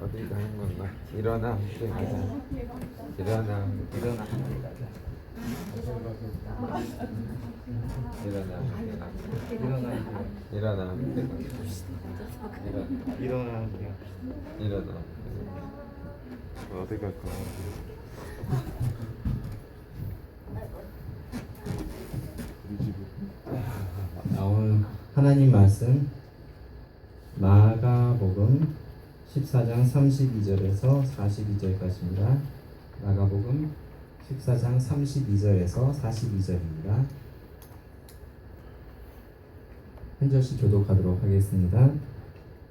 어디 가는 건가? 일어나 함께 가자. 일어나 함께 가자. 일어나 함께 가자. 일어나 함께 가자. 일어나 함께. 일어나. 어디 갈 거야? 우리 집으로. 오늘 하나님 말씀 마가복음 14장 32절에서 42절까지입니다. 마가복음 14장 32절에서 42절입니다. 한 절씩 교독하도록 하겠습니다.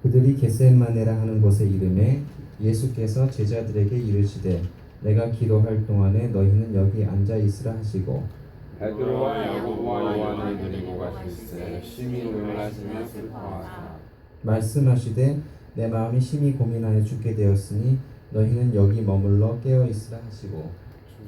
그들이 겟세마네라 하는 곳에 이르매 예수께서 제자들에게 이르시되 내가 기도할 동안에 너희는 여기 앉아 있으라 하시고 베드로와 야고보와 요한을 데리고 가실새 심히 놀라시며 슬퍼하사 말씀하시되 내 마음이 심히 고민하여 죽게 되었으니 너희는 여기 머물러 깨어 있으라 하시고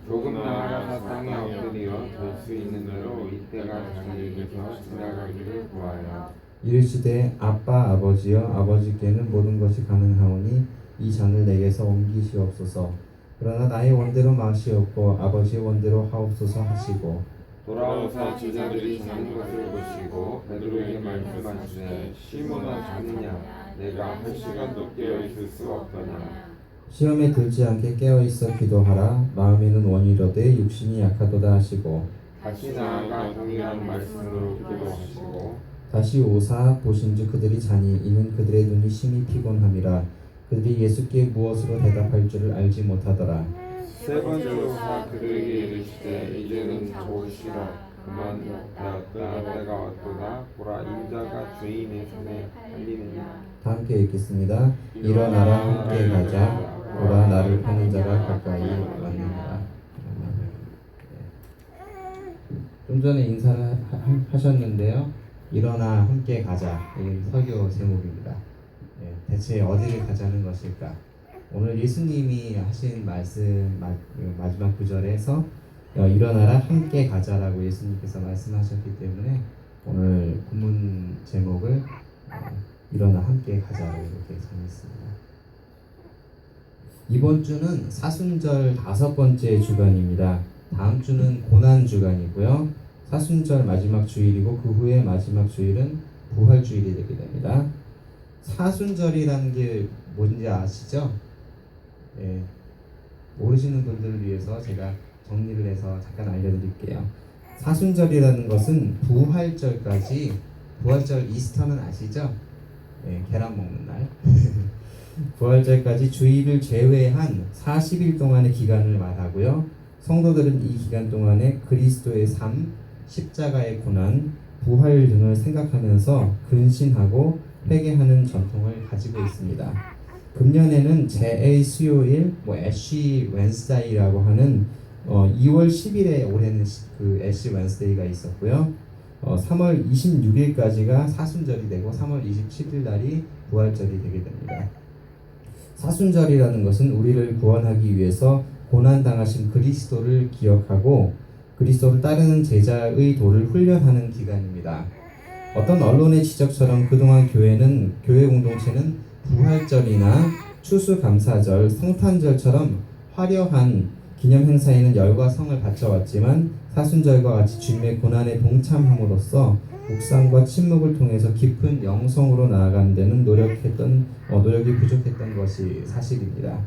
조금 나아가서 땅에 엎드려 될 수 있는 대로 이때가 자기에게서 지나가기를 구하여 이르시되 아빠 아버지여 아버지께는 모든 것이 가능하오니 이 잔을 내게서 옮기시옵소서. 그러나 나의 원대로 마시옵고 아버지의 원대로 하옵소서 하시고 돌아오사 제자들이 자는 것을 보시고 베드로에게 말씀하시되 시몬아 자느냐 내가 한 시간도 깨어 있을 수 없더냐. 시험에 들지 않게 깨어 있어 기도하라. 마음에는 원이로되 육신이 약하도다 하시고 다시 나아가 동일한 말씀으로 기도하시고 다시 오사 보신즉 그들이 자니 이는 그들의 눈이 심히 피곤함이라. 그들이 예수께 무엇으로 대답할 줄을 알지 못하더라. 세 번째로 오사 그들에게 이르시되 이제는 좋으시라 그만 되었다 때가 왔도다 보라 인자가 죄인의 손에 팔리느냐. 다 함께 읽겠습니다. 일어나라 함께 가자. 보라 나를 파는 자가 가까이 왔느니라. 좀 전에 인사를 하셨는데요. 일어나 함께 가자. 이게 설교 제목입니다. 대체 어디를 가자는 것일까? 오늘 예수님이 하신 말씀 마지막 구절에서 일어나라 함께 가자라고 예수님께서 말씀하셨기 때문에 오늘 본문 제목을 일어나 함께 가자로 이렇게 정했습니다. 이번 주는 사순절 5번째 주간입니다. 다음 주는 고난 주간이고요. 사순절 마지막 주일이고 그 후에 마지막 주일은 부활주일이 되게 됩니다. 사순절이라는 게 뭔지 아시죠? 모르시는 분들을 위해서 제가 정리를 해서 잠깐 알려드릴게요. 사순절이라는 것은 부활절까지, 부활절 이스터는 아시죠? 계란 먹는 날. 부활절까지 주일을 제외한 40일 동안의 기간을 말하고요. 성도들은 이 기간 동안에 그리스도의 삶, 십자가의 고난, 부활 등을 생각하면서 근신하고 회개하는 전통을 가지고 있습니다. 금년에는 제1 수요일, 애쉬 웬스데이라고 하는 2월 10일에 올해는 그 애쉬 웬스데이가 있었고요. 3월 26일까지가 사순절이 되고 3월 27일 날이 부활절이 되게 됩니다. 사순절이라는 것은 우리를 구원하기 위해서 고난당하신 그리스도를 기억하고 그리스도를 따르는 제자의 도를 훈련하는 기간입니다. 어떤 언론의 지적처럼 그동안 교회 공동체는 부활절이나 추수감사절, 성탄절처럼 화려한 기념 행사에는 열과 성을 바쳐왔지만 사순절과 같이 주님의 고난에 동참함으로써 묵상과 침묵을 통해서 깊은 영성으로 나아가는 데는 노력이 부족했던 것이 사실입니다.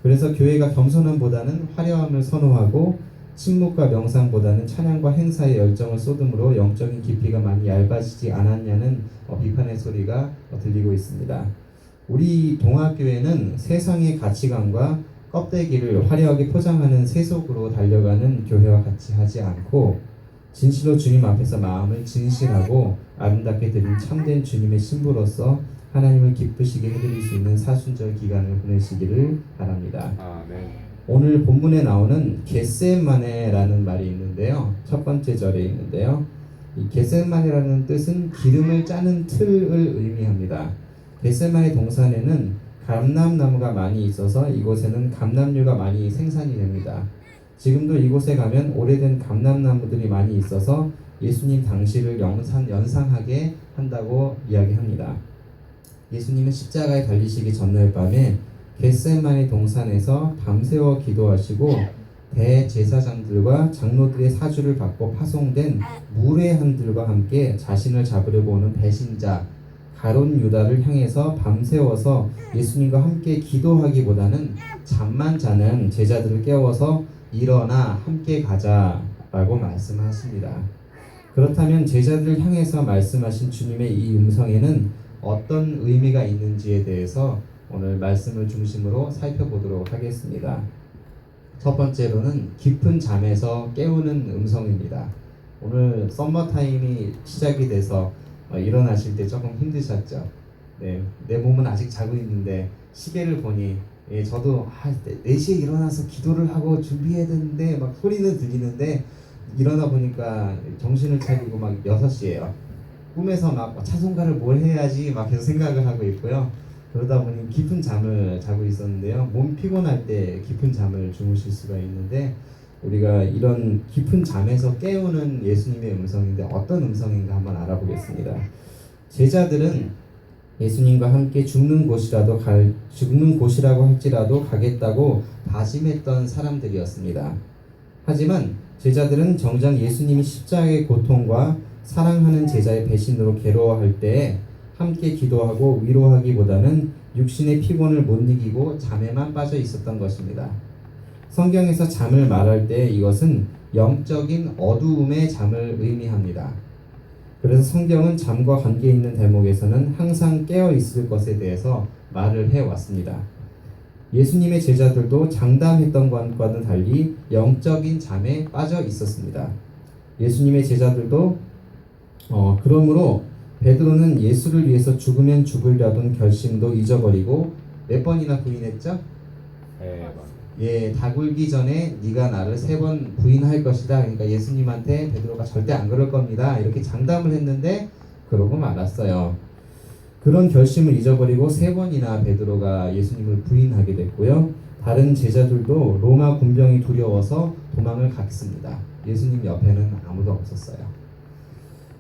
그래서 교회가 겸손함보다는 화려함을 선호하고 침묵과 명상보다는 찬양과 행사에 열정을 쏟음으로 영적인 깊이가 많이 얇아지지 않았냐는 비판의 소리가 들리고 있습니다. 우리 동아교회는 세상의 가치관과 껍데기를 화려하게 포장하는 세속으로 달려가는 교회와 같이 하지 않고 진실로 주님 앞에서 마음을 진실하고 아름답게 드린 참된 주님의 신부로서 하나님을 기쁘시게 해드릴 수 있는 사순절 기간을 보내시기를 바랍니다. 오늘 본문에 나오는 겟세마네라는 말이 있는데요. 첫 번째 절에 있는데요. 이 겟세마네라는 뜻은 기름을 짜는 틀을 의미합니다. 겟세마네 동산에는 감람나무가 많이 있어서 이곳에는 감람류가 많이 생산이 됩니다. 지금도 이곳에 가면 오래된 감람나무들이 많이 있어서 예수님 당시를 연상하게 한다고 이야기합니다. 예수님은 십자가에 달리시기 전날 밤에 겟세마네 동산에서 밤새워 기도하시고 대제사장들과 장로들의 사주를 받고 파송된 무례한들과 함께 자신을 잡으려고 오는 배신자 가룟 유다를 향해서 밤새워서 예수님과 함께 기도하기보다는 잠만 자는 제자들을 깨워서 일어나 함께 가자라고 말씀하십니다. 그렇다면 제자들을 향해서 말씀하신 주님의 이 음성에는 어떤 의미가 있는지에 대해서 오늘 말씀을 중심으로 살펴보도록 하겠습니다. 첫 번째로는 깊은 잠에서 깨우는 음성입니다. 오늘 썸머타임이 시작이 돼서 일어나실 때 조금 힘드셨죠? 네, 내 몸은 아직 자고 있는데 시계를 보니 저도 4시에 일어나서 기도를 하고 준비해야 되는데 막 소리는 들리는데 일어나 보니까 정신을 차리고 막 6시예요. 꿈에서 막 차송가를 뭘 해야지 막 계속 생각을 하고 있고요. 그러다 보니 깊은 잠을 자고 있었는데요. 몸 피곤할 때 깊은 잠을 주무실 수가 있는데 우리가 이런 깊은 잠에서 깨우는 예수님의 음성인데 어떤 음성인가 한번 알아보겠습니다. 제자들은 예수님과 함께 죽는 곳이라고 할지라도 가겠다고 다짐했던 사람들이었습니다. 하지만 제자들은 정작 예수님이 십자가의 고통과 사랑하는 제자의 배신으로 괴로워할 때에 함께 기도하고 위로하기보다는 육신의 피곤을 못 이기고 잠에만 빠져 있었던 것입니다. 성경에서 잠을 말할 때 이것은 영적인 어두움의 잠을 의미합니다. 그래서 성경은 잠과 관계 있는 대목에서는 항상 깨어 있을 것에 대해서 말을 해왔습니다. 예수님의 제자들도 장담했던 것과는 달리 영적인 잠에 빠져 있었습니다. 예수님의 제자들도 그러므로 베드로는 예수를 위해서 죽으면 죽으려던 결심도 잊어버리고 몇 번이나 부인했죠? 다 굴기 전에 네가 나를 3번 부인할 것이다. 그러니까 예수님한테 베드로가 절대 안 그럴 겁니다. 이렇게 장담을 했는데 그러고 말았어요. 그런 결심을 잊어버리고 3번이나 베드로가 예수님을 부인하게 됐고요. 다른 제자들도 로마 군병이 두려워서 도망을 갔습니다. 예수님 옆에는 아무도 없었어요.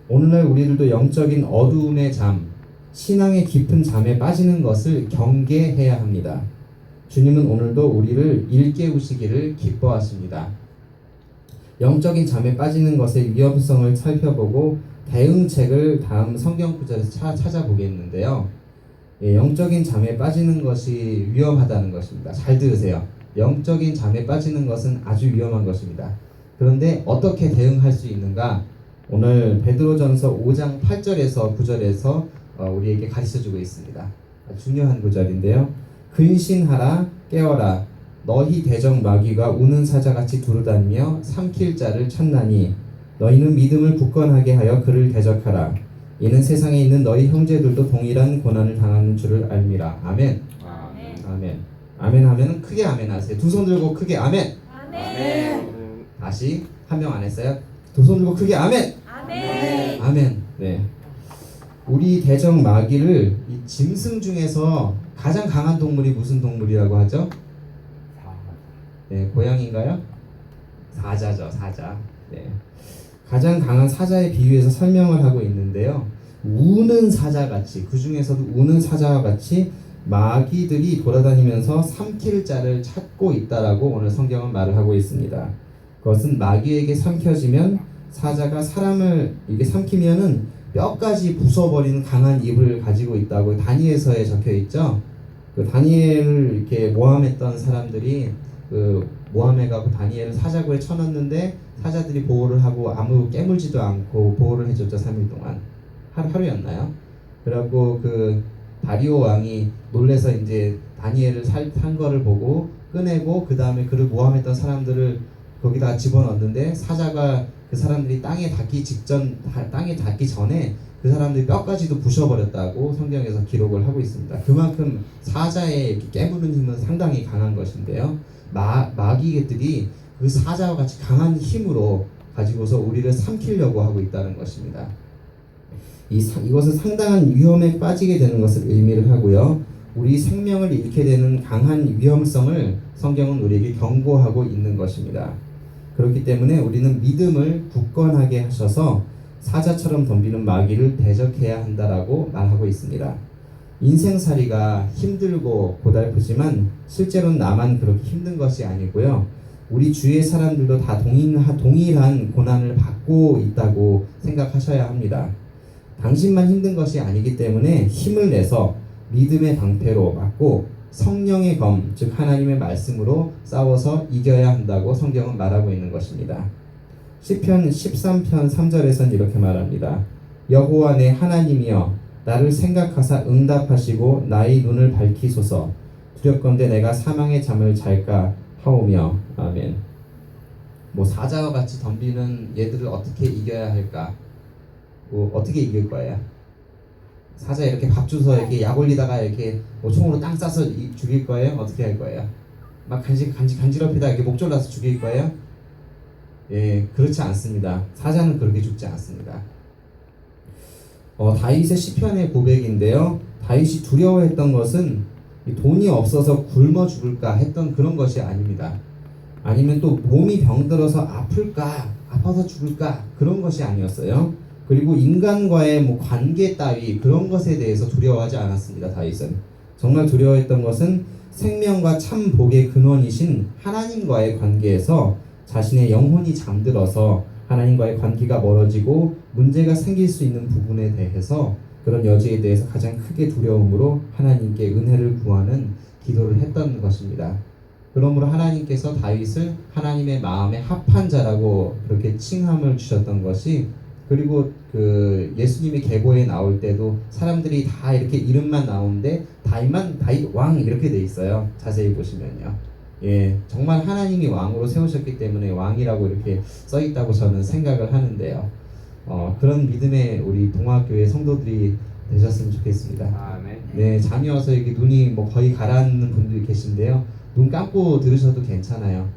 오늘날 우리들도 영적인 어두움의 잠, 신앙의 깊은 잠에 빠지는 것을 경계해야 합니다. 주님은 오늘도 우리를 일깨우시기를 기뻐하십니다. 영적인 잠에 빠지는 것의 위험성을 살펴보고 대응책을 다음 성경 구절에서 찾아보겠는데요. 영적인 잠에 빠지는 것이 위험하다는 것입니다. 잘 들으세요. 영적인 잠에 빠지는 것은 아주 위험한 것입니다. 그런데 어떻게 대응할 수 있는가? 오늘 베드로전서 5장 8절에서 9절에서 우리에게 가르쳐주고 있습니다. 중요한 구절인데요. 근신하라 깨어라 너희 대적 마귀가 우는 사자같이 두루다니며 삼킬 자를 찾나니 너희는 믿음을 굳건하게 하여 그를 대적하라. 이는 세상에 있는 너희 형제들도 동일한 고난을 당하는 줄을 알미라. 아멘. 아멘. 아멘 하면 크게 아멘 하세요. 두 손 들고 크게 아멘. 아멘. 다시 한 명 안 했어요? 두 손 들고 크게 아멘. 아멘. 아멘. 네. 우리 대적 마귀를 이 짐승 중에서 가장 강한 동물이 무슨 동물이라고 하죠? 네, 고양인가요? 사자죠, 사자. 네. 가장 강한 사자에 비유해서 설명을 하고 있는데요. 우는 사자같이, 그 중에서도 우는 사자와 같이 마귀들이 돌아다니면서 삼킬 자를 찾고 있다라고 오늘 성경은 말을 하고 있습니다. 그것은 마귀에게 삼켜지면 사자가 사람을 이게 삼키면은 뼈까지 부숴버리는 강한 입을 가지고 있다고 다니엘서에 적혀 있죠. 그 다니엘을 이렇게 모함했던 사람들이 그 모함해 가고 다니엘을 사자고에 쳐넣는데 사자들이 보호를 하고 아무 깨물지도 않고 보호를 해줬죠. 3일 동안. 하루였나요? 그래갖고 그 다리오 왕이 놀래서 이제 다니엘을 산 거를 보고 꺼내고 그 다음에 그를 모함했던 사람들을 거기다 집어넣었는데 사자가 그 사람들이 땅에 닿기 전에 그 사람들이 뼈까지도 부셔버렸다고 성경에서 기록을 하고 있습니다. 그만큼 사자의 이렇게 깨무는 힘은 상당히 강한 것인데요. 마귀들이 그 사자와 같이 강한 힘으로 가지고서 우리를 삼키려고 하고 있다는 것입니다. 이것은 상당한 위험에 빠지게 되는 것을 의미를 하고요. 우리 생명을 잃게 되는 강한 위험성을 성경은 우리에게 경고하고 있는 것입니다. 그렇기 때문에 우리는 믿음을 굳건하게 하셔서 사자처럼 덤비는 마귀를 대적해야 한다라고 말하고 있습니다. 인생살이가 힘들고 고달프지만 실제로는 나만 그렇게 힘든 것이 아니고요. 우리 주위의 사람들도 다 동일한 고난을 받고 있다고 생각하셔야 합니다. 당신만 힘든 것이 아니기 때문에 힘을 내서 믿음의 방패로 맞고 성령의 검, 즉 하나님의 말씀으로 싸워서 이겨야 한다고 성경은 말하고 있는 것입니다. 시편 13편 3절에서는 이렇게 말합니다. 여호와 내 하나님이여 나를 생각하사 응답하시고 나의 눈을 밝히소서. 두렵건대 내가 사망의 잠을 잘까 하오며. 아멘. 사자와 같이 덤비는 얘들을 어떻게 이겨야 할까? 어떻게 이길 거예요? 사자 이렇게 밥 주서 이렇게 약 올리다가 이렇게 총으로 땅 싸서 죽일 거예요? 어떻게 할 거예요? 막 간지럽히다 이렇게 목 졸라서 죽일 거예요? 예, 그렇지 않습니다. 사자는 그렇게 죽지 않습니다. 다윗의 시편의 고백인데요. 다윗이 두려워했던 것은 돈이 없어서 굶어 죽을까 했던 그런 것이 아닙니다. 아니면 또 몸이 병들어서 아파서 죽을까 그런 것이 아니었어요. 그리고 인간과의 관계 따위 그런 것에 대해서 두려워하지 않았습니다. 다윗은 정말 두려워했던 것은 생명과 참 복의 근원이신 하나님과의 관계에서 자신의 영혼이 잠들어서 하나님과의 관계가 멀어지고 문제가 생길 수 있는 부분에 대해서 그런 여지에 대해서 가장 크게 두려움으로 하나님께 은혜를 구하는 기도를 했던 것입니다. 그러므로 하나님께서 다윗을 하나님의 마음에 합한 자라고 그렇게 칭함을 주셨던 것이, 그리고 그 예수님이 계보에 나올 때도 사람들이 다 이렇게 이름만 나오는데 다윗 왕 이렇게 돼 있어요. 자세히 보시면요. 예, 정말 하나님이 왕으로 세우셨기 때문에 왕이라고 이렇게 써 있다고 저는 생각을 하는데요. 그런 믿음의 우리 동학교의 성도들이 되셨으면 좋겠습니다. 아멘. 네, 잠이 와서 이렇게 눈이 거의 가라앉는 분들이 계신데요. 눈 감고 들으셔도 괜찮아요.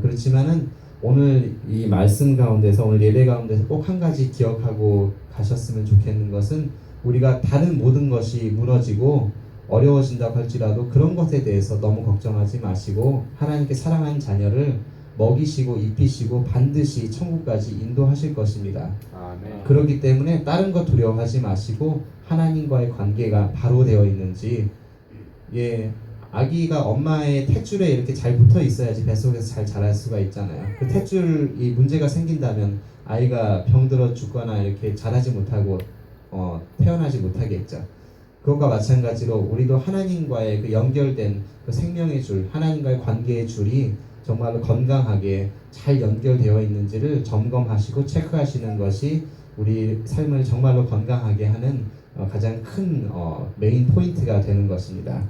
그렇지만은 오늘 이 말씀 가운데서, 오늘 예배 가운데서 꼭 한 가지 기억하고 가셨으면 좋겠는 것은, 우리가 다른 모든 것이 무너지고 어려워진다고 할지라도 그런 것에 대해서 너무 걱정하지 마시고 하나님께 사랑하는 자녀를 먹이시고 입히시고 반드시 천국까지 인도하실 것입니다. 아멘. 그렇기 때문에 다른 것 두려워하지 마시고 하나님과의 관계가 바로 되어 있는지, 아기가 엄마의 탯줄에 이렇게 잘 붙어 있어야지 뱃속에서 잘 자랄 수가 있잖아요. 그 탯줄이 문제가 생긴다면 아이가 병들어 죽거나 이렇게 자라지 못하고 태어나지 못하겠죠. 그것과 마찬가지로 우리도 하나님과의 그 연결된 그 생명의 줄, 하나님과의 관계의 줄이 정말로 건강하게 잘 연결되어 있는지를 점검하시고 체크하시는 것이 우리 삶을 정말로 건강하게 하는 가장 큰 메인 포인트가 되는 것입니다.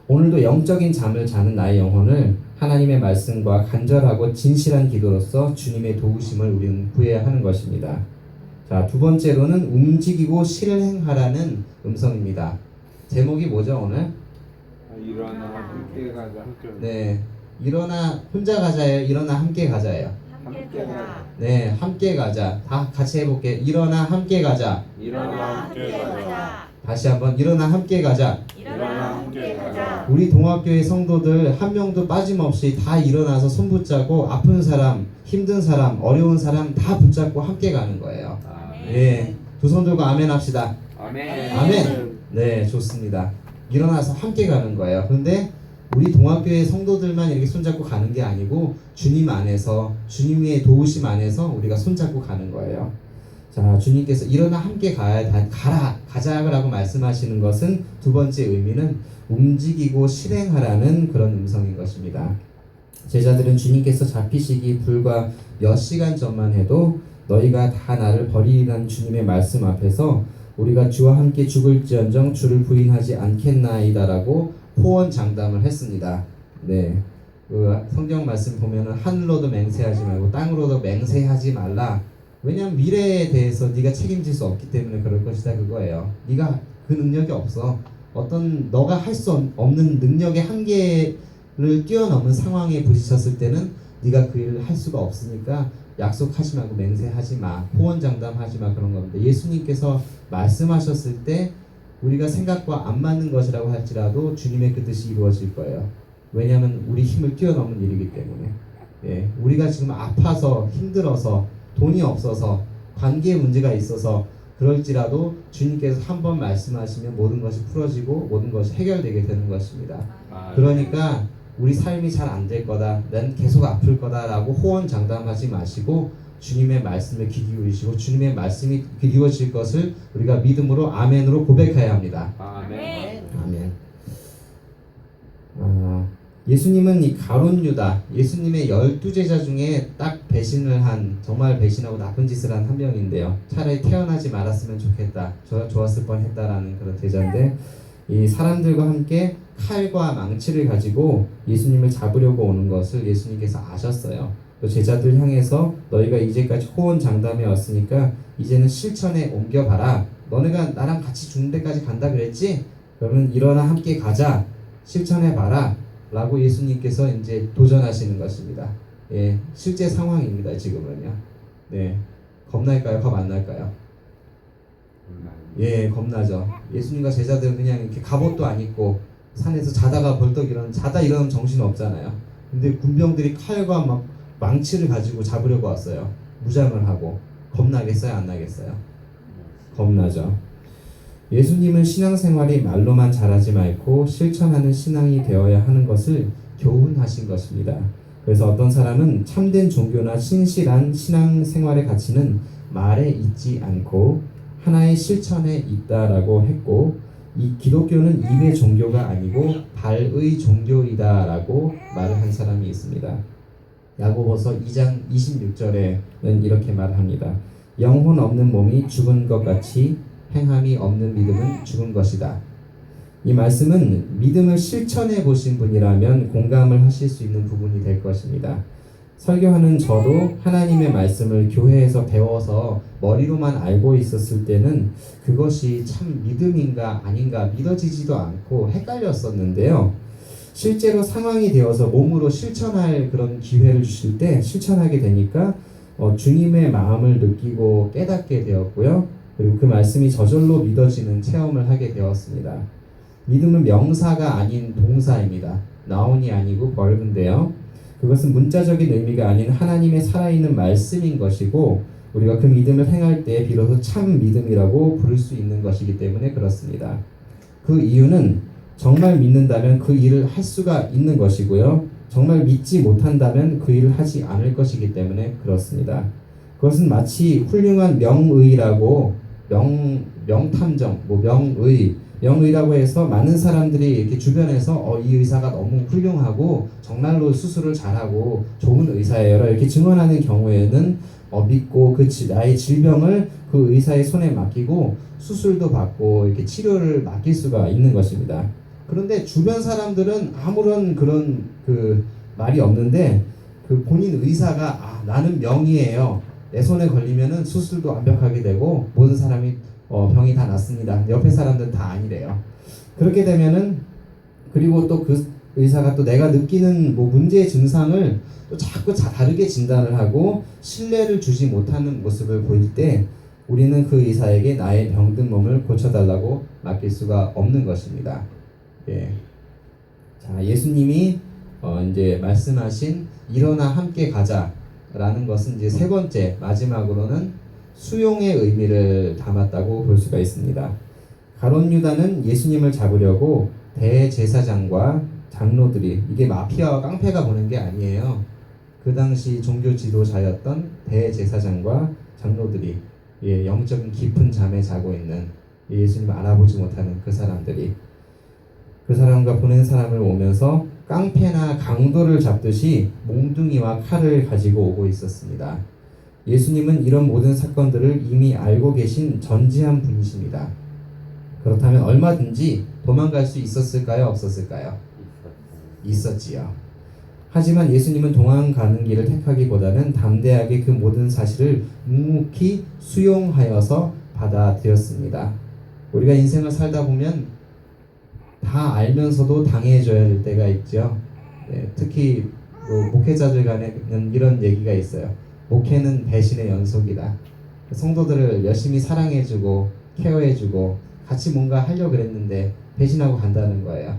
오늘도 영적인 잠을 자는 나의 영혼을 하나님의 말씀과 간절하고 진실한 기도로서 주님의 도우심을 우리는 구해야 하는 것입니다. 자, 두 번째로는 움직이고 실행하라는 음성입니다. 제목이 뭐죠 오늘? 일어나 함께 가자. 네, 일어나 혼자 가자예요? 일어나 함께 가자예요? 함께 가자. 네, 함께 가자. 다 같이 해볼게요. 일어나 함께 가자. 일어나 함께 가자. 다시 한번 일어나 함께 가자. 일어나 함께 가자. 우리 동학교의 성도들 한 명도 빠짐없이 다 일어나서 손 붙잡고 아픈 사람, 힘든 사람, 어려운 사람 다 붙잡고 함께 가는 거예요. 네, 두 손 들고 아멘 합시다. 아멘. 아멘. 네, 좋습니다. 일어나서 함께 가는 거예요. 그런데 우리 동학교의 성도들만 이렇게 손잡고 가는 게 아니고 주님 안에서, 주님의 도우심 안에서 우리가 손잡고 가는 거예요. 자, 주님께서 일어나 함께 가자라고 말씀하시는 것은 두 번째 의미는 움직이고 실행하라는 그런 음성인 것입니다. 제자들은 주님께서 잡히시기 불과 몇 시간 전만 해도 너희가 다 나를 버리리라는 주님의 말씀 앞에서 우리가 주와 함께 죽을지언정 주를 부인하지 않겠나이다라고 호언장담을 했습니다. 네, 그 성경 말씀 보면은 하늘로도 맹세하지 말고 땅으로도 맹세하지 말라. 왜냐하면 미래에 대해서 네가 책임질 수 없기 때문에 그럴 것이다, 그거예요. 네가 그 능력이 없어. 어떤 너가 할 수 없는 능력의 한계를 뛰어넘은 상황에 부딪혔을 때는 네가 그 일을 할 수가 없으니까 약속하지 말고 맹세하지 마, 호언장담하지 마, 그런 겁니다. 예수님께서 말씀하셨을 때 우리가 생각과 안 맞는 것이라고 할지라도 주님의 그 뜻이 이루어질 거예요. 왜냐하면 우리 힘을 뛰어넘는 일이기 때문에. 우리가 지금 아파서 힘들어서 돈이 없어서 관계에 문제가 있어서 그럴지라도 주님께서 한 번 말씀하시면 모든 것이 풀어지고 모든 것이 해결되게 되는 것입니다. 그러니까 우리 삶이 잘 안 될 거다, 난 계속 아플 거다라고 호언장담하지 마시고 주님의 말씀에 귀 기울이시고 주님의 말씀이 이루어질 것을 우리가 믿음으로 아멘으로 고백해야 합니다. 아멘. 아멘. 예수님은 이 가룟 유다, 예수님의 12제자 중에 딱 배신을 한, 정말 배신하고 나쁜 짓을 한 한 명인데요. 차라리 태어나지 말았으면 좋겠다, 좋았을 뻔했다라는 그런 제자인데, 이 사람들과 함께 칼과 망치를 가지고 예수님을 잡으려고 오는 것을 예수님께서 아셨어요. 또 제자들 향해서 너희가 이제까지 호언장담해 왔으니까 이제는 실천에 옮겨봐라. 너네가 나랑 같이 죽는 데까지 간다 그랬지? 그러면 일어나 함께 가자. 실천해봐라. 라고 예수님께서 이제 도전하시는 것입니다. 예, 실제 상황입니다. 지금은요. 네, 겁날까요? 겁 안 날까요? 예, 겁나죠. 예수님과 제자들은 그냥 이렇게 갑옷도 안 입고 산에서 자다가 벌떡 일어나면 정신 없잖아요. 근데 군병들이 칼과 막 망치를 가지고 잡으려고 왔어요. 무장을 하고. 겁나겠어요? 안 나겠어요? 겁나죠. 예수님은 신앙생활이 말로만 잘하지 말고 실천하는 신앙이 되어야 하는 것을 교훈하신 것입니다. 그래서 어떤 사람은 참된 종교나 신실한 신앙생활의 가치는 말에 있지 않고 하나의 실천에 있다라고 했고, 이 기독교는 입의 종교가 아니고 발의 종교이다라고 말을 한 사람이 있습니다. 야고보서 2장 26절에는 이렇게 말합니다. 영혼 없는 몸이 죽은 것 같이 행함이 없는 믿음은 죽은 것이다. 이 말씀은 믿음을 실천해 보신 분이라면 공감을 하실 수 있는 부분이 될 것입니다. 설교하는 저도 하나님의 말씀을 교회에서 배워서 머리로만 알고 있었을 때는 그것이 참 믿음인가 아닌가 믿어지지도 않고 헷갈렸었는데요. 실제로 상황이 되어서 몸으로 실천할 그런 기회를 주실 때 실천하게 되니까 주님의 마음을 느끼고 깨닫게 되었고요. 그리고 그 말씀이 저절로 믿어지는 체험을 하게 되었습니다. 믿음은 명사가 아닌 동사입니다. 나온이 아니고 벌브인데요. 그것은 문자적인 의미가 아닌 하나님의 살아있는 말씀인 것이고, 우리가 그 믿음을 행할 때 비로소 참 믿음이라고 부를 수 있는 것이기 때문에 그렇습니다. 그 이유는 정말 믿는다면 그 일을 할 수가 있는 것이고요. 정말 믿지 못한다면 그 일을 하지 않을 것이기 때문에 그렇습니다. 그것은 마치 훌륭한 명의라고 명탐정, 명의라고 해서 많은 사람들이 이렇게 주변에서 이 의사가 너무 훌륭하고 정말로 수술을 잘하고 좋은 의사예요 이렇게 증언하는 경우에는 믿고 나의 질병을 그 의사의 손에 맡기고 수술도 받고 이렇게 치료를 맡길 수가 있는 것입니다. 그런데 주변 사람들은 아무런 그런 말이 없는데 그 본인 의사가 나는 명의예요. 내 손에 걸리면은 수술도 완벽하게 되고 모든 사람이 병이 다 낫습니다. 옆에 사람들은 다 아니래요. 그렇게 되면은 그리고 또 그 의사가 또 내가 느끼는 문제의 증상을 또 자꾸 다르게 진단을 하고 신뢰를 주지 못하는 모습을 보일 때 우리는 그 의사에게 나의 병든 몸을 고쳐달라고 맡길 수가 없는 것입니다. 예. 자, 예수님이 이제 말씀하신 일어나 함께 가자라는 것은 이제 세 번째 마지막으로는 수용의 의미를 담았다고 볼 수가 있습니다. 가룟 유다는 예수님을 잡으려고 대제사장과 장로들이, 이게 마피아와 깡패가 보는 게 아니에요. 그 당시 종교 지도자였던 대제사장과 장로들이, 영적인 깊은 잠에 자고 있는 예수님을 알아보지 못하는 그 사람들이 그 사람과 보낸 사람을 오면서 깡패나 강도를 잡듯이 몽둥이와 칼을 가지고 오고 있었습니다. 예수님은 이런 모든 사건들을 이미 알고 계신 전지한 분이십니다. 그렇다면 얼마든지 도망갈 수 있었을까요? 없었을까요? 있었지요. 하지만 예수님은 도망가는 길을 택하기보다는 담대하게 그 모든 사실을 묵묵히 수용하여서 받아들였습니다. 우리가 인생을 살다 보면 다 알면서도 당해줘야 될 때가 있죠. 특히 목회자들 간에는 이런 얘기가 있어요. 목회는 배신의 연속이다. 성도들을 열심히 사랑해주고 케어해주고 같이 뭔가 하려고 그랬는데 배신하고 간다는 거예요.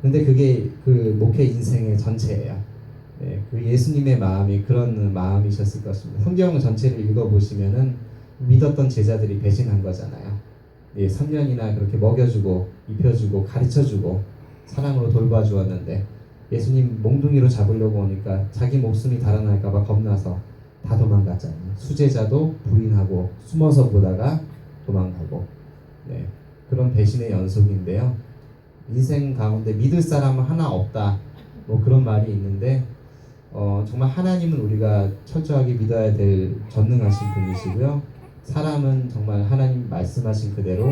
근데 그게 그 목회 인생의 전체예요. 그 예수님의 마음이 그런 마음이셨을 것입니다. 성경 전체를 읽어보시면은 믿었던 제자들이 배신한 거잖아요. 예, 선년이나 그렇게 먹여주고 입혀주고 가르쳐주고 사랑으로 돌봐주었는데 예수님 몽둥이로 잡으려고 오니까 자기 목숨이 달아날까봐 겁나서 다 도망갔잖아요. 수제자도 부인하고 숨어서 보다가 도망가고, 네, 그런 배신의 연속인데요. 인생 가운데 믿을 사람은 하나 없다, 뭐 그런 말이 있는데 정말 하나님은 우리가 철저하게 믿어야 될 전능하신 분이시고요. 사람은 정말 하나님 말씀하신 그대로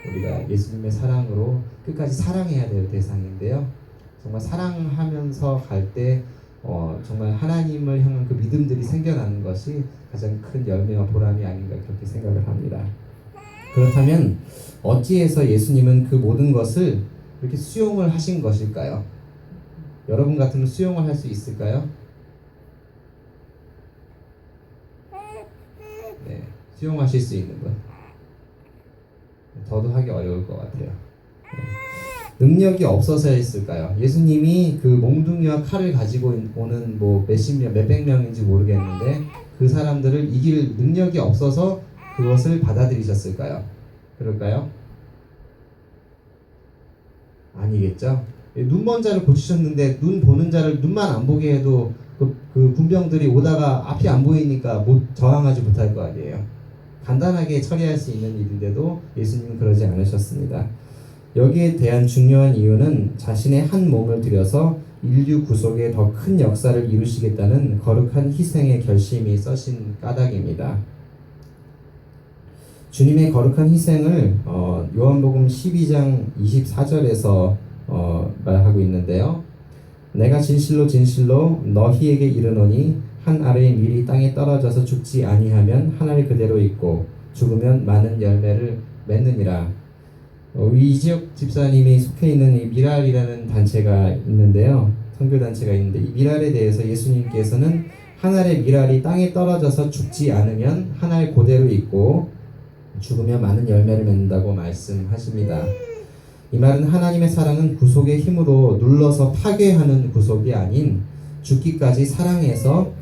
우리가 예수님의 사랑으로 끝까지 사랑해야 될 대상인데요. 정말 사랑하면서 갈 때 정말 하나님을 향한 그 믿음들이 생겨나는 것이 가장 큰 열매와 보람이 아닌가 그렇게 생각을 합니다. 그렇다면 어찌해서 예수님은 그 모든 것을 그렇게 수용을 하신 것일까요? 여러분 같으면 수용을 할 수 있을까요? 네, 수용하실 수 있는 분. 저도 하기 어려울 것 같아요. 네. 능력이 없어서였을까요? 예수님이 그 몽둥이와 칼을 가지고 오는 뭐 몇십 명, 몇백 명인지 모르겠는데 그 사람들을 이길 능력이 없어서 그것을 받아들이셨을까요? 그럴까요? 아니겠죠? 눈 먼 자를 고치셨는데 눈 보는 자를 눈만 안 보게 해도 그 군병들이 오다가 앞이 안 보이니까 저항하지 못할 거 아니에요. 간단하게 처리할 수 있는 일인데도 예수님은 그러지 않으셨습니다. 여기에 대한 중요한 이유는 자신의 한 몸을 들여서 인류 구속에 더 큰 역사를 이루시겠다는 거룩한 희생의 결심이 써신 까닭입니다. 주님의 거룩한 희생을 요한복음 12장 24절에서 말하고 있는데요. 내가 진실로 진실로 너희에게 이르노니 한 알의 밀이 땅에 떨어져서 죽지 아니하면 한 알 그대로 있고 죽으면 많은 열매를 맺느니라. 이지혁 집사님이 속해 있는 이 미랄이라는 단체가 있는데요. 선교 단체가 있는데 이 미랄에 대해서 예수님께서는 한 알의 미랄이 땅에 떨어져서 죽지 않으면 한 알 그대로 있고 죽으면 많은 열매를 맺는다고 말씀하십니다. 이 말은 하나님의 사랑은 구속의 힘으로 눌러서 파괴하는 구속이 아닌 죽기까지 사랑해서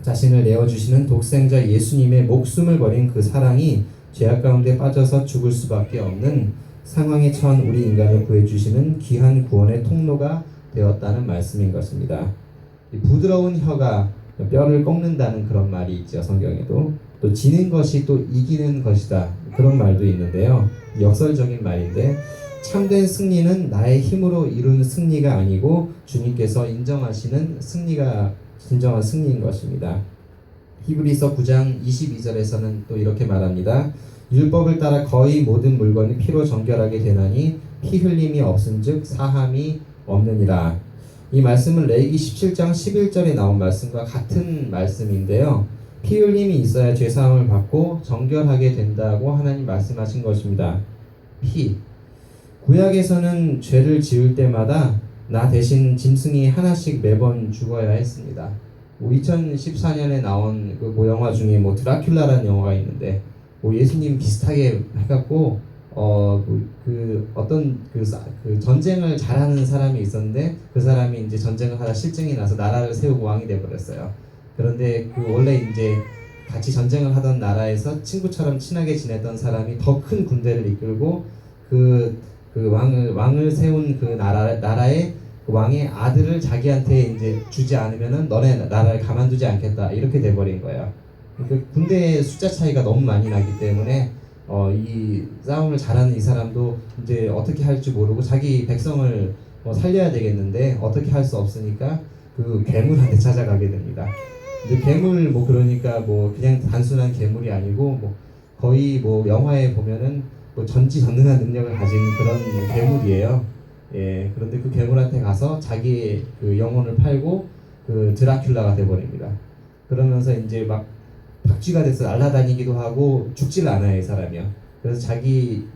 자신을 내어주시는 독생자 예수님의 목숨을 버린 그 사랑이 죄악 가운데 빠져서 죽을 수밖에 없는 상황에 처한 우리 인간을 구해주시는 귀한 구원의 통로가 되었다는 말씀인 것입니다. 이 부드러운 혀가 뼈를 꺾는다는 그런 말이 있죠. 성경에도. 또 지는 것이 또 이기는 것이다, 그런 말도 있는데요. 역설적인 말인데 참된 승리는 나의 힘으로 이룬 승리가 아니고 주님께서 인정하시는 승리가 진정한 승리인 것입니다. 히브리서 9장 22절에서는 또 이렇게 말합니다. 율법을 따라 거의 모든 물건이 피로 정결하게 되나니 피 흘림이 없은즉 사함이 없느니라. 이 말씀은 레위기 17장 11절에 나온 말씀과 같은 말씀인데요. 피 흘림이 있어야 죄사함을 받고 정결하게 된다고 하나님 말씀하신 것입니다. 피. 구약에서는 죄를 지을 때마다 나 대신 짐승이 하나씩 매번 죽어야 했습니다. 2014년에 나온 그 영화 중에 드라큘라라는 영화가 있는데 예수님 비슷하게 해갖고 어떤 전쟁을 잘하는 사람이 있었는데 그 사람이 이제 전쟁을 하다 실증이 나서 나라를 세우고 왕이 돼버렸어요. 그런데 원래 이제 같이 전쟁을 하던 나라에서 친구처럼 친하게 지냈던 사람이 더 큰 군대를 이끌고 그 왕을 세운 그 나라의 그 왕의 아들을 자기한테 이제 주지 않으면은 너네 나라를 가만두지 않겠다, 이렇게 돼버린 거예요. 그 군대의 숫자 차이가 너무 많이 나기 때문에 이 싸움을 잘하는 이 사람도 이제 어떻게 할지 모르고 자기 백성을 살려야 되겠는데 어떻게 할 수 없으니까 그 괴물한테 찾아가게 됩니다. 근데 괴물 그러니까 그냥 단순한 괴물이 아니고 거의 영화에 보면은 전지전능한 능력을 가진 그런 괴물이에요. 예, 그런데 그 괴물한테 가서 자기의 그 영혼을 팔고 그 드라큘라가 돼버립니다. 그러면서 이제 막 박쥐가 돼서 날아다니기도 하고 죽질 않아요, 이 사람이요. 그래서 자기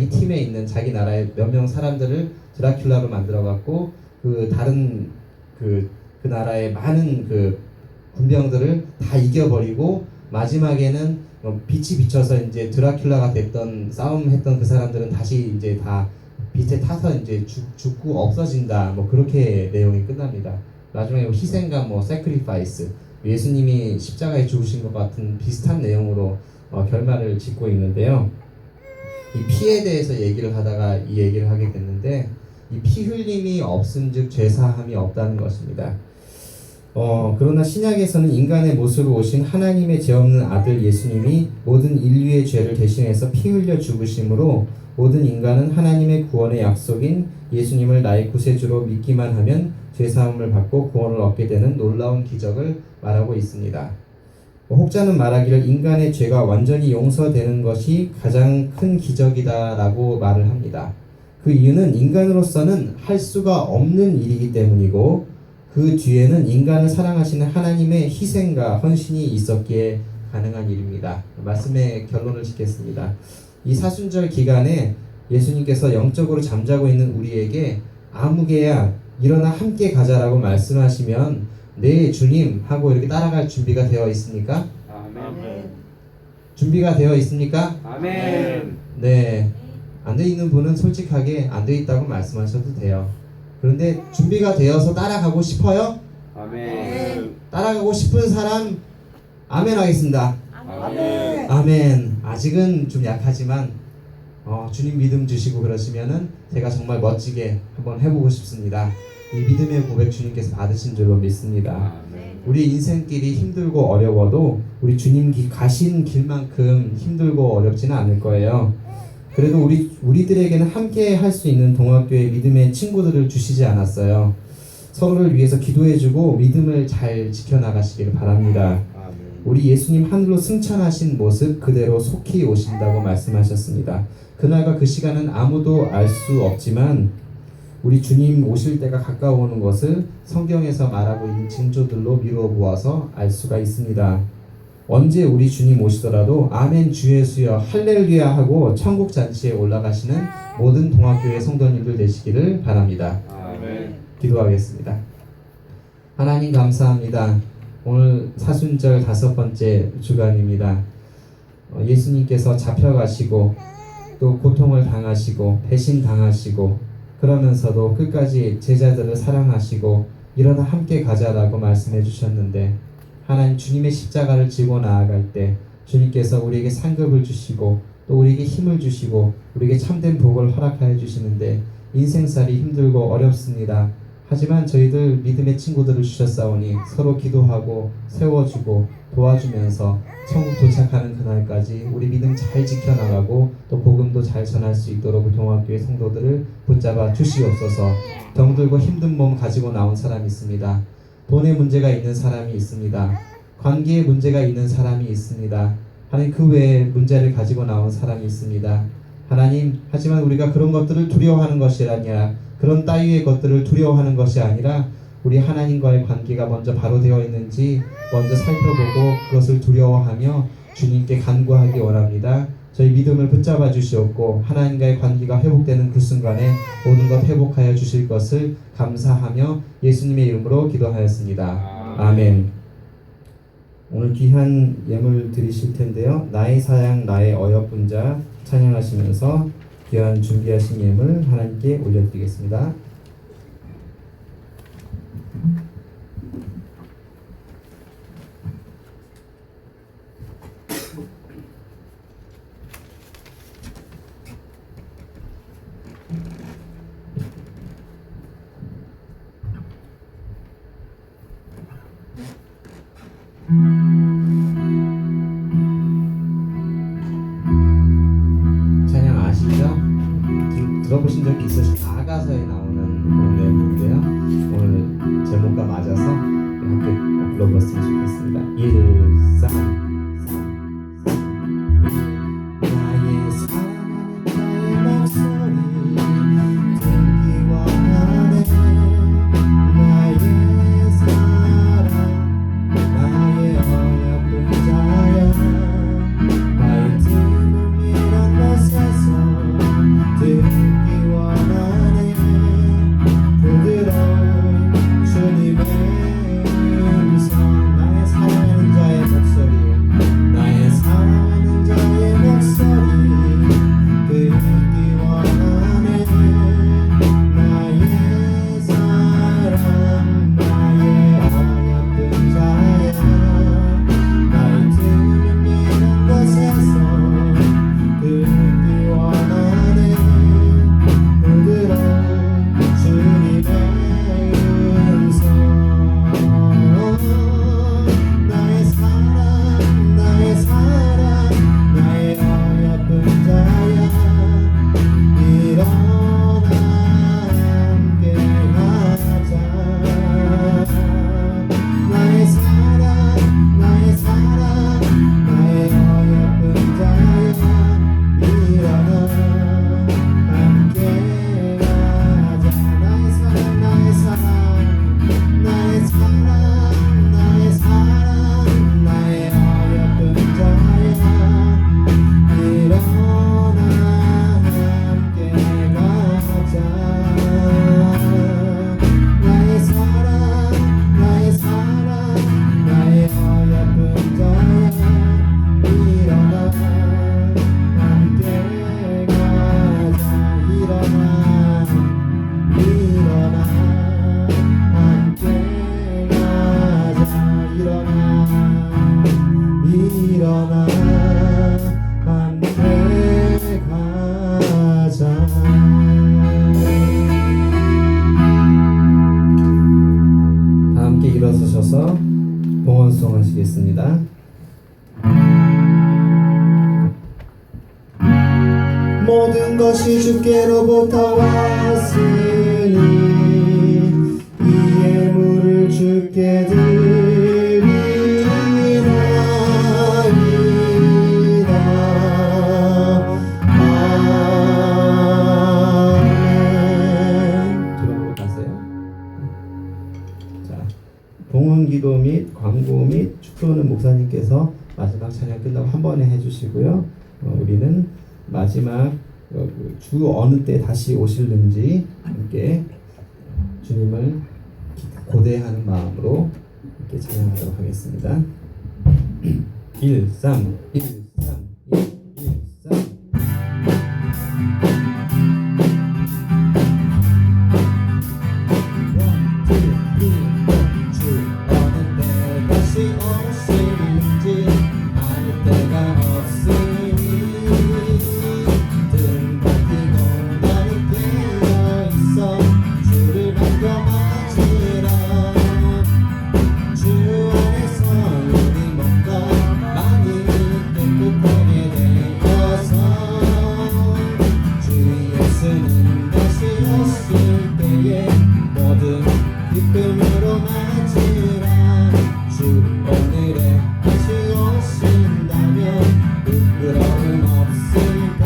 팀에 있는 자기 나라의 몇 명 사람들을 드라큘라로 만들어갖고 그 다른 그 나라의 많은 그 군병들을 다 이겨버리고 마지막에는 빛이 비쳐서 이제 드라큘라가 됐던 싸움했던 그 사람들은 다시 이제 다 빛에 타서 이제 죽고 없어진다, 그렇게 내용이 끝납니다. 나중에 희생과 sacrifice, 예수님이 십자가에 죽으신 것 같은 비슷한 내용으로 결말을 짓고 있는데요. 이 피에 대해서 얘기를 하다가 이 얘기를 하게 됐는데 이 피 흘림이 없은즉 죄사함이 없다는 것입니다. 그러나 신약에서는 인간의 모습으로 오신 하나님의 죄 없는 아들 예수님이 모든 인류의 죄를 대신해서 피 흘려 죽으심으로 모든 인간은 하나님의 구원의 약속인 예수님을 나의 구세주로 믿기만 하면 죄사함을 받고 구원을 얻게 되는 놀라운 기적을 말하고 있습니다. 혹자는 말하기를 인간의 죄가 완전히 용서되는 것이 가장 큰 기적이다라고 말을 합니다. 그 이유는 인간으로서는 할 수가 없는 일이기 때문이고 그 뒤에는 인간을 사랑하시는 하나님의 희생과 헌신이 있었기에 가능한 일입니다. 말씀의 결론을 짓겠습니다. 이 사순절 기간에 예수님께서 영적으로 잠자고 있는 우리에게 아무개야 일어나 함께 가자라고 말씀하시면 네 주님 하고 이렇게 따라갈 준비가 되어 있습니까? 아멘. 준비가 되어 있습니까? 아멘. 네. 안 돼 있는 분은 솔직하게 안 돼 있다고 말씀하셔도 돼요. 그런데 준비가 되어서 따라가고 싶어요? 아멘. 따라가고 싶은 사람 아멘 하겠습니다. 아멘. 아멘. 아직은 좀 약하지만 주님 믿음 주시고 그러시면은 제가 정말 멋지게 한번 해보고 싶습니다. 이 믿음의 고백 주님께서 받으신 줄로 믿습니다. 아멘. 우리 인생길이 힘들고 어려워도 우리 주님 가신 길만큼 힘들고 어렵지는 않을 거예요. 그래도 우리들에게는 함께 할 수 있는 동학교의 믿음의 친구들을 주시지 않았어요. 서로를 위해서 기도해주고 믿음을 잘 지켜나가시기를 바랍니다. 아멘. 우리 예수님 하늘로 승천하신 모습 그대로 속히 오신다고 말씀하셨습니다. 그날과 그 시간은 아무도 알 수 없지만 우리 주님 오실 때가 가까워오는 것을 성경에서 말하고 있는 징조들로 미루어 보아서 알 수가 있습니다. 언제 우리 주님 오시더라도 아멘 주 예수여 할렐루야 하고 천국 잔치에 올라가시는 모든 동학교의 성도님들 되시기를 바랍니다. 아멘. 기도하겠습니다. 하나님 감사합니다. 오늘 사순절 5번째 주간입니다. 예수님께서 잡혀가시고 또 고통을 당하시고 배신 당하시고 그러면서도 끝까지 제자들을 사랑하시고 일어나 함께 가자라고 말씀해 주셨는데 하나님 주님의 십자가를 지고 나아갈 때 주님께서 우리에게 상급을 주시고 또 우리에게 힘을 주시고 우리에게 참된 복을 허락하여 주시는데 인생살이 힘들고 어렵습니다. 하지만 저희들 믿음의 친구들을 주셨사오니 서로 기도하고 세워주고 도와주면서 천국 도착하는 그날까지 우리 믿음 잘 지켜나가고 또 복음도 잘 전할 수 있도록 동학교의 성도들을 붙잡아 주시옵소서. 병들고 힘든 몸 가지고 나온 사람이 있습니다. 돈의 문제가 있는 사람이 있습니다. 관계의 문제가 있는 사람이 있습니다. 하나님 그 외에 문제를 가지고 나온 사람이 있습니다. 하나님 하지만 우리가 그런 것들을 두려워하는 것이 아니라 그런 따위의 것들을 두려워하는 것이 아니라 우리 하나님과의 관계가 먼저 바로 되어 있는지 먼저 살펴보고 그것을 두려워하며 주님께 간구하기 원합니다. 저희 믿음을 붙잡아 주시옵고 하나님과의 관계가 회복되는 그 순간에 모든 것 회복하여 주실 것을 감사하며 예수님의 이름으로 기도하였습니다. 아멘. 오늘 귀한 예물 드리실 텐데요. 나의 사양 나의 어여쁜 자 찬양하시면서 귀한 준비하신 예물 하나님께 올려드리겠습니다. 찬양 아시죠? 들어보신 적이 있으시죠? 아가서에 나오는 그런 내용인데요. 오늘 제목과 맞아서 함께 불러봤으면 좋겠습니다. 1, 3 나의 사랑하는 나의 목소리 듣기 원하네. 나의 사랑 나의 어여쁜 자여 나의 틈을 이런 곳에서 듣기 원하네. 부드러운 주님의 음성 나의 사랑하는 자의 수송하시겠습니다. 모든 것이 주께로부터 왔으니 이 예물을 주께 드리나이다. 아멘. 들어보고 가세요. 자, 봉헌기도 및 광고 및 축도는 목사님께서 마지막 찬양 끝나고 한 번에 해주시고요. 우리는 마지막 주 어느 때 다시 오실는지 함께 주님을 고대하는 마음으로 이렇게 찬양하도록 하겠습니다. 1, 3, 1, 3, 1, 1, 3. 주 어느 때 다시 오실는지 아는 때가 없으니 주를 맡겨 맞으라. 주 안에서 우리 몸과 마음이 깨끗하게 되어서 주 예수님 다시 오실 때에 모든 기쁨으로 맞으라. 주 오늘에 다시 오신다면 부끄러움 없을까.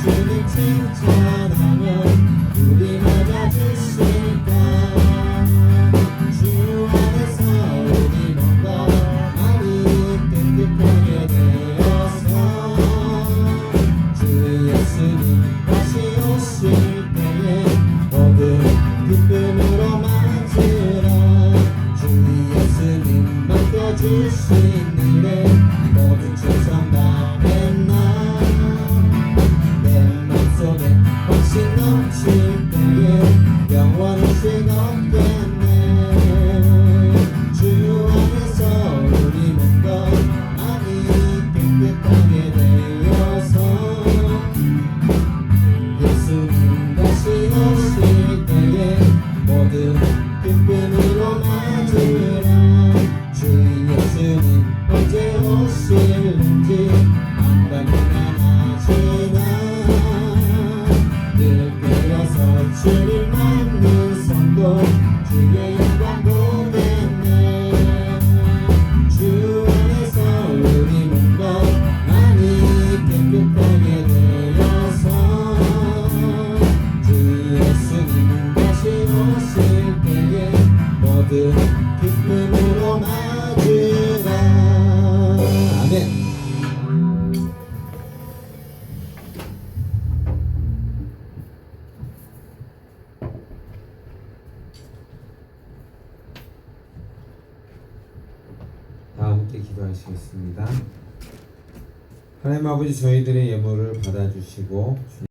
주님 칭찬하면 우리 맞아주실까. 주 안에서 우리 몸과 마음이 깨끗하게 되어서 주 예수님 다시 오실 때에 모든 기쁨으로 맞으라. 주 예수님 맡겨주신 일에 모든 충성 다했나. 혹시 넘칠 때에 영원히 없겠네. 주 안에서 우리 몸과 마음이 깨끗하게 되어서 예수님 다시 오실 때에 모든 기쁨으로 맞으라. 주 예수님 언제 오실는지 안다면 하시나. 주를 맡는 성도 주의 영광 보겠네. 주 안에서 우리 몸과 마음이 깨끗하게 되어서 주 예수님 다시 오실 때에 모든 기쁨으로 맞으라. 아멘. 다 함께 기도하시겠습니다. 하나님 아버지, 저희들의 예물을 받아주시고